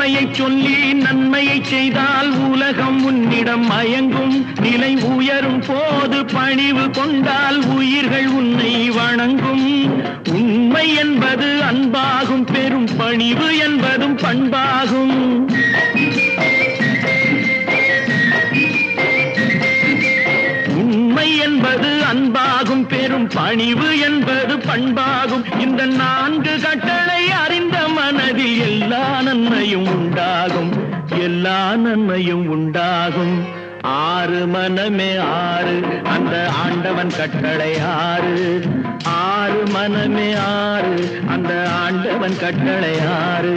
உண்மையை சொல்லி நன்மையை செய்தால் உலகம் உன்னிடம் மயங்கும். நிலை உயரும் போது பணிவு கொண்டால் உயிர்கள் உன்னை வணங்கும். உண்மை என்பது அன்பாகும், பெரும் பணிவு என்பதும் பண்பாகும். உண்மை என்பது அன்பாகும், பெரும் பணிவு என்பது பண்பாகும். இந்த 4 கட்டளை அறிந்த மனதில் எல்லா நன்மையும் உண்டாகும், எல்லா நன்மையும் உண்டாகும். 6 மனமே 6 அந்த ஆண்டவன் கட்டளை 6. 6 மனமே 6 அந்த ஆண்டவன் கட்டளை 6.